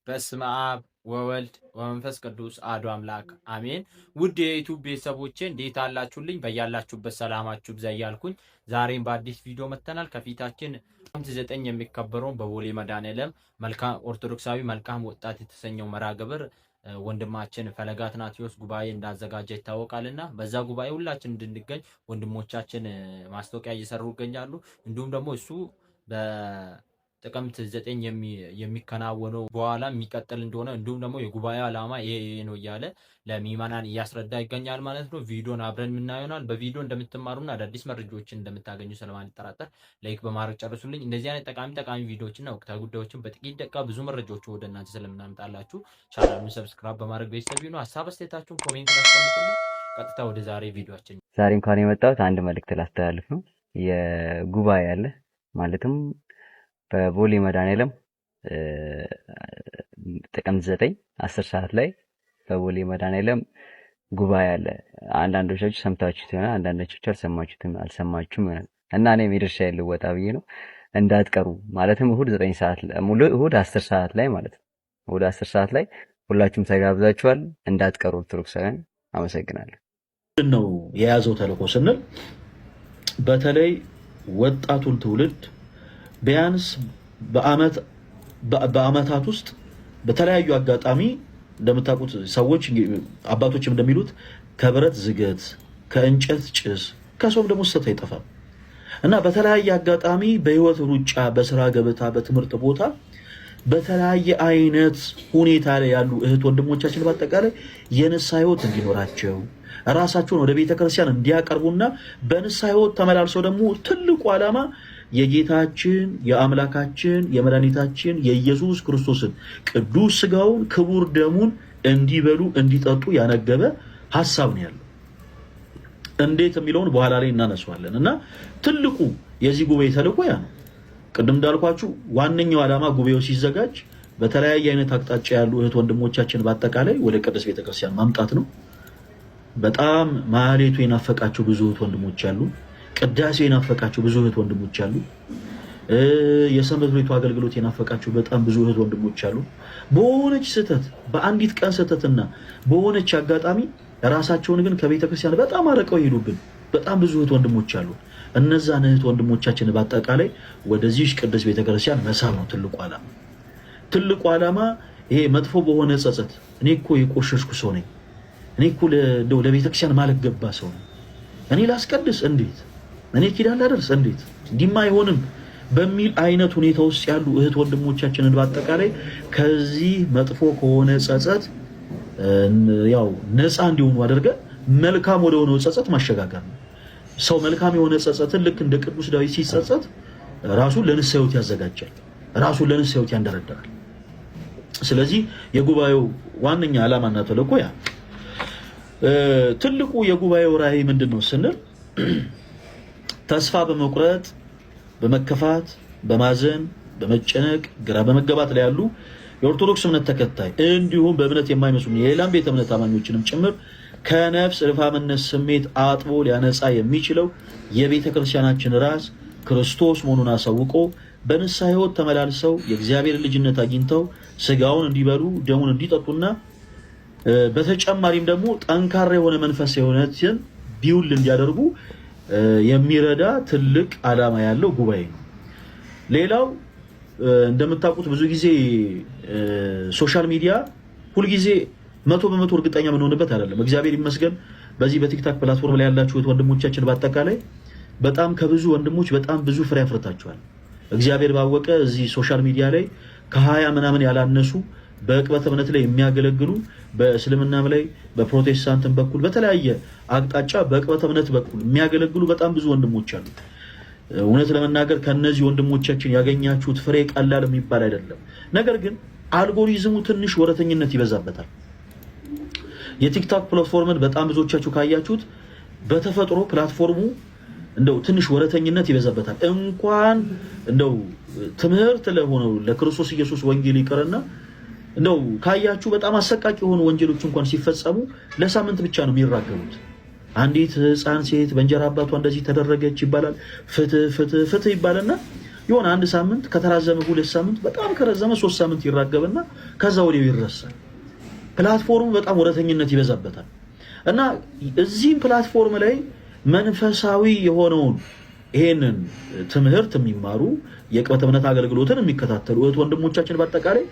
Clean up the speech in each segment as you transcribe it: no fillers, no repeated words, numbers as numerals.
በስመ አብ ወወልድ ወመንፈስ ቅዱስ አሐዱ አምላክ አሜን። ውድ የዩቲዩብ ቤተሰቦቼ እንዴት አላችሁልኝ? በያላችሁበት ሰላማችሁ ይብዛ እያልኩኝ ዛሬም በአዲስ ቪዲዮ መጥተናል። ከፊታችን ጥቅምት 9 የሚከበረውን በቦሌ መድኃኔዓለም መልካም ኦርቶዶክሳዊ መልካም ወጣት የተሰኘው መርሃ ግብር ወንድማችን ፈለገ አትናቴዎስ ጉባኤ እንዳዘጋጀ ይታወቃልና በዛ ጉባኤ ሁላችን እንድንገኝ ወንድሞቻችን ማስታወቂያ እየሰሩ ይገኛሉ። እንዲሁም ደግሞ እሱ ጥቅምት 9 የሚከናወነው በኋላ የሚቀጥል እንደሆነ እንዲሁም ደግሞ የጉባኤው ዓላማ ይሄ ነው እያለ ለሚመናን እያስረዳ ይገኛል ማለት ነው። ቪዲዮን አብረን የምናየው ይሆናል። በቪዲዮ እንደምትማሩና አዳዲስ መረጃዎችን እንደምታገኙ ስለማንጠራጠር ላይክ በማድረግ ጨርሱልኝ። እንደዚህ አይነት ጠቃሚ ቪዲዮዎችና ወቅታዊ ጉዳዮችን በጥቂት ደቂቃ ብዙ መረጃዎችን ወደ እናንተ ስለምናመጣላችሁ ቻናሉን ሰብስክራይብ በማድረግ ቤተሰብ ይሁኑ። ሀሳብ አስተያየታችሁን ኮሜንት ላይ አስቀምጡልኝ። ቀጥታ ወደ ዛሬ ቪዲዮአችን። ዛሬ እንኳን የመጣሁት አንድ መልእክት ላስተላልፍ ነው። የጉባኤ አለ ማለትም በቦሌ መድኃኔዓለም ጥቅምት 9 10 ሰዓት ላይ በቦሌ መድኃኔዓለም ጉባኤ አለ። አንዳንዶቻችሁ ሰምታችሁት ይሆናል፣ አንዳንዶቻችሁ አልሰማችሁም ይሆናል እና እኔ የድርሻዬን ልወጣ ብዬ ነው። እንዳትቀሩ ማለትም እሁድ 9 ሰዓት እሁድ 10 ሰዓት ላይ ማለት ነው። እሁድ 10 ሰዓት ላይ ሁላችሁም ተጋብዛችኋል። እንዳትቀሩ ኦርቶዶክሳውያን። አመሰግናለሁ። ነው የያዘው ተልእኮ ስንል በተለይ ወጣቱን ትውልድ ቢያንስ በአመታት ውስጥ በተለያዩ አጋጣሚ እንደምታውቁት ሰዎች አባቶችም እንደሚሉት ከብረት ዝገት፣ ከእንጨት ጭስ፣ ከሰውም ደግሞ ስህተት አይጠፋም እና በተለያየ አጋጣሚ በህይወት ሩጫ፣ በስራ ገበታ፣ በትምህርት ቦታ በተለያየ አይነት ሁኔታ ላይ ያሉ እህት ወንድሞቻችን በአጠቃላይ የንስሐ ህይወት እንዲኖራቸው ራሳቸውን ወደ ቤተክርስቲያን እንዲያቀርቡና በንስሐ ህይወት ተመላልሰው ደግሞ ትልቁ ዓላማ የጌታችን የአምላካችን የመድኃኒታችን የኢየሱስ ክርስቶስን ቅዱስ ስጋውን ክቡር ደሙን እንዲበሉ እንዲጠጡ ያነገበ ሐሳብ ነው ያለው። እንዴት የሚለውን በኋላ ላይ እናነሳዋለን እና ትልቁ የዚህ ጉባኤ ተልእኮ ያ ነው። ቅድም እንዳልኳችሁ ዋነኛው ዓላማ ጉባኤው ሲዘጋጅ በተለያየ አይነት አቅጣጫ ያሉ እህት ወንድሞቻችን በአጠቃላይ ወደ ቅድስት ቤተክርስቲያን ማምጣት ነው። በጣም ማህሌቱ የናፈቃቸው ብዙ እህት ወንድሞች አሉ። ቅዳሴ የናፈቃቸው ብዙ እህት ወንድሞች አሉ። የሰንበት ቤቱ አገልግሎት የናፈቃቸው በጣም ብዙ እህት ወንድሞች አሉ። በሆነች ስህተት በአንዲት ቀን ስህተትና በሆነች አጋጣሚ ራሳቸውን ግን ከቤተክርስቲያን በጣም አርቀው ይሄዱብን በጣም ብዙ እህት ወንድሞች አሉ። እነዛን እህት ወንድሞቻችን በአጠቃላይ ወደዚህ ቅድስት ቤተክርስቲያን መሳብ ነው ትልቁ ዓላማ። ትልቁ ዓላማ ይሄ መጥፎ በሆነ ጸጸት እኔ እኮ የቆሸሽኩ ሰው ነኝ፣ እኔ እኮ ለቤተክርስቲያን ማልገባ ሰው ነኝ፣ እኔ ላስቀድስ እንዴት፣ እኔ ኪዳን ላደርስ እንዴት፣ እንዲማ አይሆንም በሚል አይነት ሁኔታ ውስጥ ያሉ እህት ወንድሞቻችንን በአጠቃላይ ከዚህ መጥፎ ከሆነ ጸጸት ያው ነፃ እንዲሆኑ አድርገን መልካም ወደ ሆነው ጸጸት ማሸጋገር ነው። ሰው መልካም የሆነ ጸጸትን ልክ እንደ ቅዱስ ዳዊት ሲጸጸት ራሱን ለንስሐ ሕይወት ያዘጋጃል፣ ራሱን ለንስሐ ሕይወት ያንደረድራል። ስለዚህ የጉባኤው ዋነኛ ዓላማና ተልእኮ ያ ትልቁ የጉባኤው ራዕይ ምንድነው ስንል ተስፋ በመቁረጥ በመከፋት በማዘን በመጨነቅ ግራ በመገባት ላይ ያሉ የኦርቶዶክስ እምነት ተከታይ እንዲሁም በእምነት የማይመስሉ የሌላም ቤተ እምነት አማኞችንም ጭምር ከነፍስ እልፋምነት ስሜት አጥቦ ሊያነጻ የሚችለው የቤተ ክርስቲያናችን ራስ ክርስቶስ መሆኑን አሳውቆ በንስሐ ሕይወት ተመላልሰው የእግዚአብሔር ልጅነት አግኝተው ስጋውን እንዲበሉ ደሙን እንዲጠጡና በተጨማሪም ደግሞ ጠንካራ የሆነ መንፈስ የሆነትን ቢውል እንዲያደርጉ የሚረዳ ትልቅ ዓላማ ያለው ጉባኤ ነው። ሌላው እንደምታውቁት ብዙ ጊዜ ሶሻል ሚዲያ ሁልጊዜ 100% እርግጠኛ የምንሆንበት አይደለም። እግዚአብሔር ይመስገን በዚህ በቲክታክ ፕላትፎርም ላይ ያላችሁት ወንድሞቻችን በአጠቃላይ በጣም ከብዙ ወንድሞች በጣም ብዙ ፍሬ አፍርታችኋል። እግዚአብሔር ባወቀ እዚህ ሶሻል ሚዲያ ላይ ከ20 ምናምን ያላነሱ በዕቅበተ እምነት ላይ የሚያገለግሉ በእስልምናም ላይ በፕሮቴስታንትም በኩል በተለያየ አቅጣጫ በዕቅበተ እምነት በኩል የሚያገለግሉ በጣም ብዙ ወንድሞች አሉ። እውነት ለመናገር ከነዚህ ወንድሞቻችን ያገኛችሁት ፍሬ ቀላል የሚባል አይደለም። ነገር ግን አልጎሪዝሙ ትንሽ ወረተኝነት ይበዛበታል። የቲክቶክ ፕላትፎርምን በጣም ብዙዎቻችሁ ካያችሁት በተፈጥሮ ፕላትፎርሙ እንደው ትንሽ ወረተኝነት ይበዛበታል። እንኳን እንደው ትምህርት ለሆነው ለክርስቶስ ኢየሱስ ወንጌል ይቀርና እንደው ካያችሁ በጣም አሰቃቂ የሆኑ ወንጀሎች እንኳን ሲፈጸሙ ለሳምንት ብቻ ነው የሚራገቡት። አንዲት ሕፃን ሴት በእንጀራ አባቷ እንደዚህ ተደረገች ይባላል። ፍትህ ፍትህ ፍትህ ይባልና የሆነ አንድ ሳምንት ከተራዘመ 2 ሳምንት በጣም ከረዘመ 3 ሳምንት ይራገብና ከዛ ወዲያው ይረሳል። ፕላትፎርሙ በጣም ወረተኝነት ይበዛበታል እና እዚህም ፕላትፎርም ላይ መንፈሳዊ የሆነውን ይሄንን ትምህርት የሚማሩ የቅበተ እምነት አገልግሎትን የሚከታተሉ እህት ወንድሞቻችን በአጠቃላይ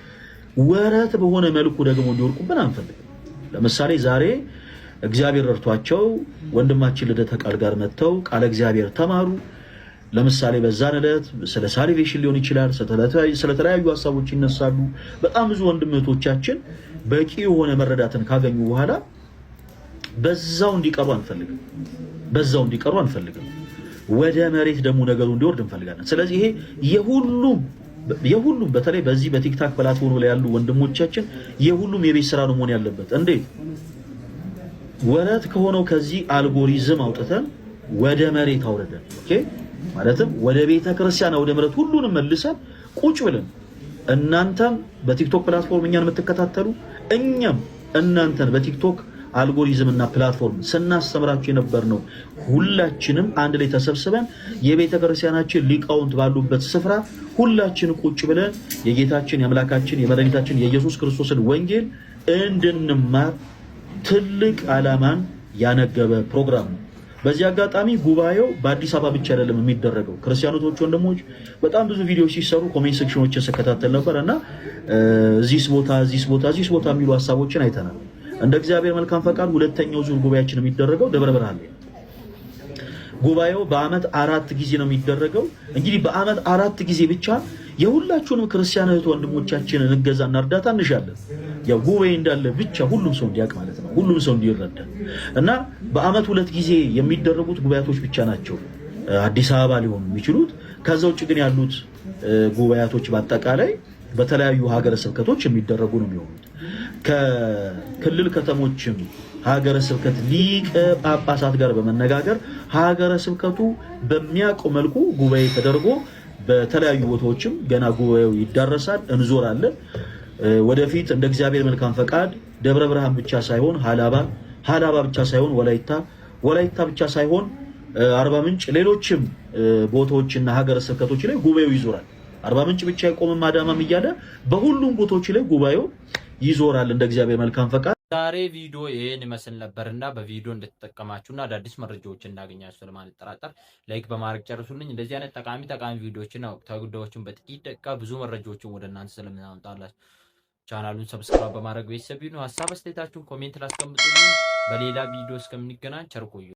ወረት በሆነ መልኩ ደግሞ እንዲወርቁብን አንፈልግም። ለምሳሌ ዛሬ እግዚአብሔር ረድቷቸው ወንድማችን ልደተ ቃል ጋር መጥተው ቃለ እግዚአብሔር ተማሩ። ለምሳሌ በዛን ዕለት ስለ ሳልቬሽን ሊሆን ይችላል፣ ስለተለያዩ ሀሳቦች ይነሳሉ። በጣም ብዙ ወንድም እህቶቻችን በቂ የሆነ መረዳትን ካገኙ በኋላ በዛው እንዲቀሩ አንፈልግም። ወደ መሬት ደግሞ ነገሩ እንዲወርድ እንፈልጋለን። ስለዚህ ይሄ የሁሉም በተለይ በዚህ በቲክታክ ፕላትፎርም ላይ ያሉ ወንድሞቻችን የሁሉም የቤት ስራ ነው መሆን ያለበት። እንዴት ወረት ከሆነው ከዚህ አልጎሪዝም አውጥተን ወደ መሬት አውርደን ማለትም ወደ ቤተ ክርስቲያን ወደ መሬት ሁሉንም መልሰን ቁጭ ብለን እናንተም በቲክቶክ ፕላትፎርም እኛን የምትከታተሉ እኛም እናንተን በቲክቶክ አልጎሪዝም እና ፕላትፎርም ስናስተምራችሁ የነበርነው ሁላችንም አንድ ላይ ተሰብስበን የቤተ ክርስቲያናችን ሊቃውንት ባሉበት ስፍራ ሁላችን ቁጭ ብለን የጌታችን የአምላካችን የመድኃኒታችን የኢየሱስ ክርስቶስን ወንጌል እንድንማር ትልቅ ዓላማን ያነገበ ፕሮግራም ነው። በዚህ አጋጣሚ ጉባኤው በአዲስ አበባ ብቻ አይደለም የሚደረገው። ክርስቲያኖች ወንድሞች በጣም ብዙ ቪዲዮዎች ሲሰሩ ኮሜንት ሴክሽኖችን ስከታተል ነበር እና እዚህ ቦታ የሚሉ ሀሳቦችን አይተናል። እንደ እግዚአብሔር መልካም ፈቃድ ሁለተኛው ዙር ጉባኤያችን የሚደረገው ደብረ ብርሃን ላይ። ጉባኤው በአመት 4 ጊዜ ነው የሚደረገው። እንግዲህ በአመት 4 ጊዜ ብቻ የሁላችሁንም ክርስቲያን እህት ወንድሞቻችንን እገዛና እርዳታ እንሻለን። ያው ጉባኤ እንዳለ ብቻ ሁሉም ሰው እንዲያውቅ ማለት ነው፣ ሁሉም ሰው እንዲረዳ እና በአመት 2 ጊዜ የሚደረጉት ጉባኤያቶች ብቻ ናቸው አዲስ አበባ ሊሆኑ የሚችሉት። ከዛ ውጭ ግን ያሉት ጉባኤያቶች በአጠቃላይ በተለያዩ ሀገረ ስብከቶች የሚደረጉ ነው የሚሆኑት። ከክልል ከተሞችም ሀገረ ስብከት ሊቀ ጳጳሳት ጋር በመነጋገር ሀገረ ስብከቱ በሚያውቀው መልኩ ጉባኤ ተደርጎ በተለያዩ ቦታዎችም ገና ጉባኤው ይዳረሳል፣ እንዞራለን። ወደፊት እንደ እግዚአብሔር መልካም ፈቃድ ደብረ ብርሃን ብቻ ሳይሆን ሀላባ ብቻ ሳይሆን ወላይታ ብቻ ሳይሆን አርባ ምንጭ፣ ሌሎችም ቦታዎችና ሀገረ ስብከቶች ላይ ጉባኤው ይዞራል። አርባ ምንጭ ብቻ አይቆምም፣ አዳማም እያለ በሁሉም ቦታዎች ላይ ጉባኤው ይዞራል እንደ እግዚአብሔር መልካም ፈቃድ። ዛሬ ቪዲዮ ይሄን ይመስል ነበርና በቪዲዮ እንድትጠቀማችሁና አዳዲስ መረጃዎች እንዳገኛችሁ ስለማልጠራጠር ላይክ በማድረግ ጨርሱልኝ። እንደዚህ አይነት ጠቃሚ ቪዲዮዎችና ወቅታዊ ጉዳዮችን በጥቂት ደቂቃ ብዙ መረጃዎችን ወደ እናንተ ስለምናመጣላችሁ ቻናሉን ሰብስክራይብ በማድረግ ቤተሰብ ይሁኑ። ሀሳብ አስተያየታችሁን ኮሜንት ላስቀምጡልኝ። በሌላ ቪዲዮ እስከምንገናኝ ቸር ቆዩ።